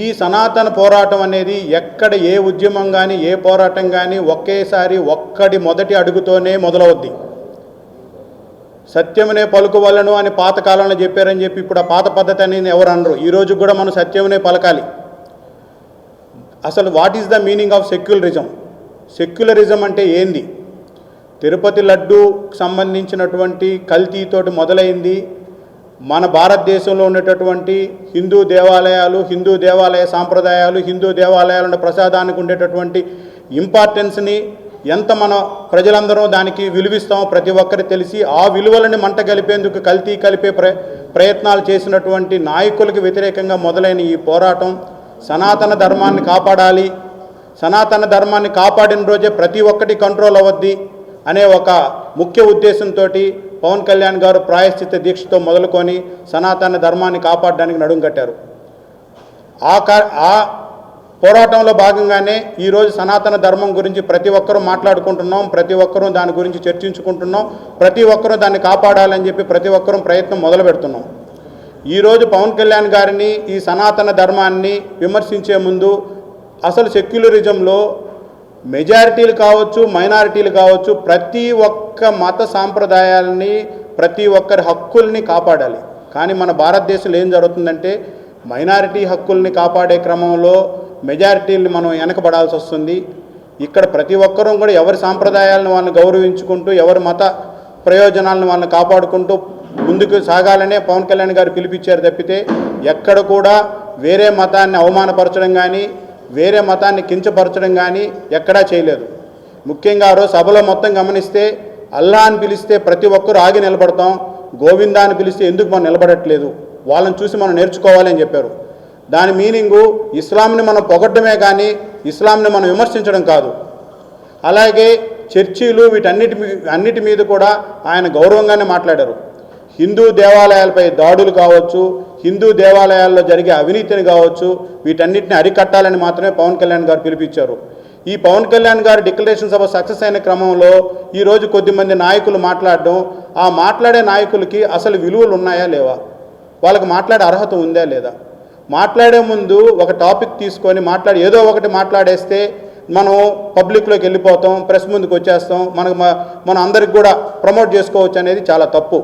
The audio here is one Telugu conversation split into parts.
ఈ సనాతన పోరాటం అనేది ఎక్కడ ఏ ఉద్యమం కానీ ఏ పోరాటం కానీ ఒకేసారి ఒక్కడి మొదటి అడుగుతోనే మొదలవుద్ది. సత్యమునే పలుకువలను అని పాతకాలంలో చెప్పారని చెప్పి ఇప్పుడు ఆ పాత పద్ధతి అనేది ఎవరు అనరు. ఈరోజు కూడా మనం సత్యమునే పలకాలి. అసలు what is the meaning of secularism? Secularism అంటే ఏంది? తిరుపతి లడ్డూకి సంబంధించినటువంటి కల్తీతోటి మొదలైంది. మన భారతదేశంలో ఉండేటటువంటి హిందూ దేవాలయాలు, హిందూ దేవాలయ సాంప్రదాయాలు, హిందూ దేవాలయాల ప్రసాదానికి ఉండేటటువంటి ఇంపార్టెన్స్ని ఎంత మన ప్రజలందరూ దానికి విలువిస్తామో ప్రతి ఒక్కరికి తెలిసి ఆ విలువలని మంట కలిపేందుకు కల్తీ కలిపే ప్రయత్నాలు చేసినటువంటి నాయకులకు వ్యతిరేకంగా మొదలైన ఈ పోరాటం సనాతన ధర్మాన్ని కాపాడాలి, సనాతన ధర్మాన్ని కాపాడిన రోజే ప్రతి ఒక్కటి కంట్రోల్ అవ్వద్ది అనే ఒక ముఖ్య ఉద్దేశంతో పవన్ కళ్యాణ్ గారు ప్రాయశ్చిత్త దీక్షతో మొదలుకొని సనాతన ధర్మాన్ని కాపాడడానికి నడుం కట్టారు. ఆ పోరాటంలో భాగంగానే ఈరోజు సనాతన ధర్మం గురించి ప్రతి ఒక్కరూ మాట్లాడుకుంటున్నాం, ప్రతి ఒక్కరూ దాని గురించి చర్చించుకుంటున్నాం, ప్రతి ఒక్కరూ దాన్ని కాపాడాలని చెప్పి ప్రతి ఒక్కరూ ప్రయత్నం మొదలు పెడుతున్నాం. ఈరోజు పవన్ కళ్యాణ్ గారిని ఈ సనాతన ధర్మాన్ని విమర్శించే ముందు అసలు సెక్యులరిజంలో మెజారిటీలు కావచ్చు, మైనారిటీలు కావచ్చు, ప్రతి ఒక్క మత సాంప్రదాయాలని, ప్రతి ఒక్కరి హక్కుల్ని కాపాడాలి. కానీ మన భారతదేశంలో ఏం జరుగుతుందంటే మైనారిటీ హక్కుల్ని కాపాడే క్రమంలో మెజారిటీని మనం వెనకబడాల్సి వస్తుంది. ఇక్కడ ప్రతి ఒక్కరూ కూడా ఎవరి సాంప్రదాయాలను వాళ్ళని గౌరవించుకుంటూ, ఎవరి మత ప్రయోజనాలను వాళ్ళని కాపాడుకుంటూ ముందుకు సాగాలనే పవన్ కళ్యాణ్ గారు పిలిపించారు తప్పితే ఎక్కడ కూడా వేరే మతాన్ని అవమానపరచడం కానీ, వేరే మతాన్ని కించపరచడం కానీ ఎక్కడా చేయలేదు. ముఖ్యంగా ఆ రోజు సభలో మొత్తం గమనిస్తే అల్లా అని పిలిస్తే ప్రతి ఒక్కరూ ఆగి నిలబడతాం, గోవిందా అని పిలిస్తే ఎందుకు మనం నిలబడట్లేదు, వాళ్ళని చూసి మనం నేర్చుకోవాలి అని చెప్పారు. దాని మీనింగు ఇస్లాంని మనం పొగడ్డమే కానీ ఇస్లాంని మనం విమర్శించడం కాదు. అలాగే చర్చీలు అన్నిటి మీద కూడా ఆయన గౌరవంగానే మాట్లాడారు. హిందూ దేవాలయాలపై దాడులు కావచ్చు, హిందూ దేవాలయాల్లో జరిగే అవినీతిని కావచ్చు, వీటన్నిటిని అరికట్టాలని మాత్రమే పవన్ కళ్యాణ్ గారు పిలిపించారు. ఈ పవన్ కళ్యాణ్ గారు డిక్లరేషన్ సభ సక్సెస్ అయిన క్రమంలో ఈరోజు కొద్దిమంది నాయకులు మాట్లాడడం, ఆ మాట్లాడే నాయకులకి అసలు విలువలు ఉన్నాయా లేవా, వాళ్ళకి మాట్లాడే అర్హత ఉందా లేదా, మాట్లాడే ముందు ఒక టాపిక్ తీసుకొని ఏదో ఒకటి మాట్లాడేస్తే మనం పబ్లిక్లోకి వెళ్ళిపోతాం, ప్రెస్ ముందుకు వచ్చేస్తాం, మనం అందరికి కూడా ప్రమోట్ చేసుకోవచ్చు అనేది చాలా తప్పు.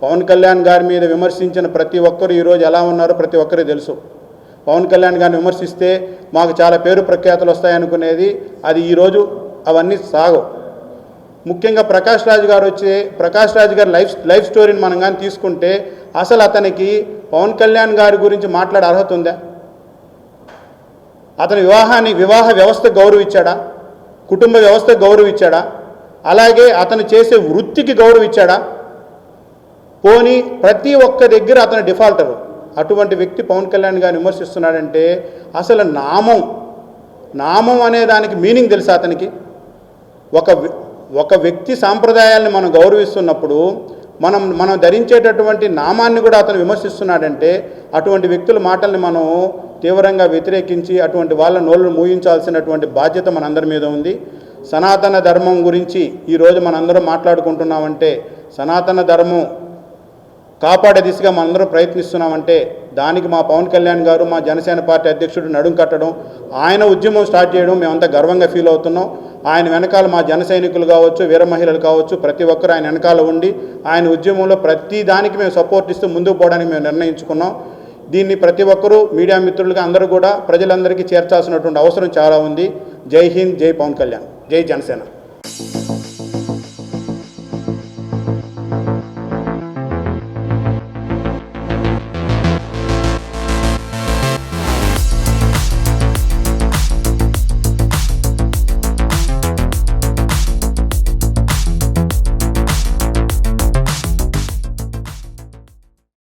పవన్ కళ్యాణ్ గారి మీద విమర్శించిన ప్రతి ఒక్కరు ఈరోజు ఎలా ఉన్నారో ప్రతి ఒక్కరికి తెలుసు. పవన్ కళ్యాణ్ గారిని విమర్శిస్తే మాకు చాలా పేరు ప్రఖ్యాతులు వస్తాయనుకునేది అది ఈరోజు అవన్నీ సాగవు. ముఖ్యంగా ప్రకాష్ రాజ్ గారి లైఫ్ స్టోరీని మనం కానీ తీసుకుంటే అసలు అతనికి పవన్ కళ్యాణ్ గారి గురించి మాట్లాడే అర్హత ఉందా? అతని వివాహ వ్యవస్థ గౌరవించాడా? కుటుంబ వ్యవస్థ గౌరవించాడా? అలాగే అతను చేసే వృత్తికి గౌరవించాడా? పోనీ ప్రతి ఒక్క దగ్గర అతను డిఫాల్టరు. అటువంటి వ్యక్తి పవన్ కళ్యాణ్ గారిని విమర్శిస్తున్నాడంటే అసలు నామం అనే దానికి మీనింగ్ తెలుసా అతనికి? ఒక వ్యక్తి సాంప్రదాయాలను మనం గౌరవిస్తున్నప్పుడు మనం ధరించేటటువంటి నామాన్ని కూడా అతను విమర్శిస్తున్నాడంటే అటువంటి వ్యక్తుల మాటల్ని మనం తీవ్రంగా వ్యతిరేకించి అటువంటి వాళ్ళ నోళ్ళు మూయించాల్సినటువంటి బాధ్యత మనందరి మీద ఉంది. సనాతన ధర్మం గురించి ఈరోజు మనందరం మాట్లాడుకుంటున్నామంటే, సనాతన ధర్మం కాపాడే దిశగా మనందరం ప్రయత్నిస్తున్నామంటే దానికి మా పవన్ కళ్యాణ్ గారు, మా జనసేన పార్టీ అధ్యక్షుడు నడుం కట్టడం, ఆయన ఉద్యమం స్టార్ట్ చేయడం మేమంతా గర్వంగా ఫీల్ అవుతున్నాం. ఆయన వెనకాల మా జన సైనికులు కావచ్చు, వీర మహిళలు కావచ్చు, ప్రతి ఒక్కరు ఆయన వెనకాల ఉండి ఆయన ఉద్యమంలో ప్రతి దానికి మేము సపోర్ట్ ఇస్తూ ముందుకు పోవడానికి మేము నిర్ణయించుకున్నాం. దీన్ని ప్రతి ఒక్కరూ మీడియా మిత్రులుగా అందరూ కూడా ప్రజలందరికీ చేర్చాల్సినటువంటి అవసరం చాలా ఉంది. జై హింద్, జై పవన్ కళ్యాణ్, జై జనసేన.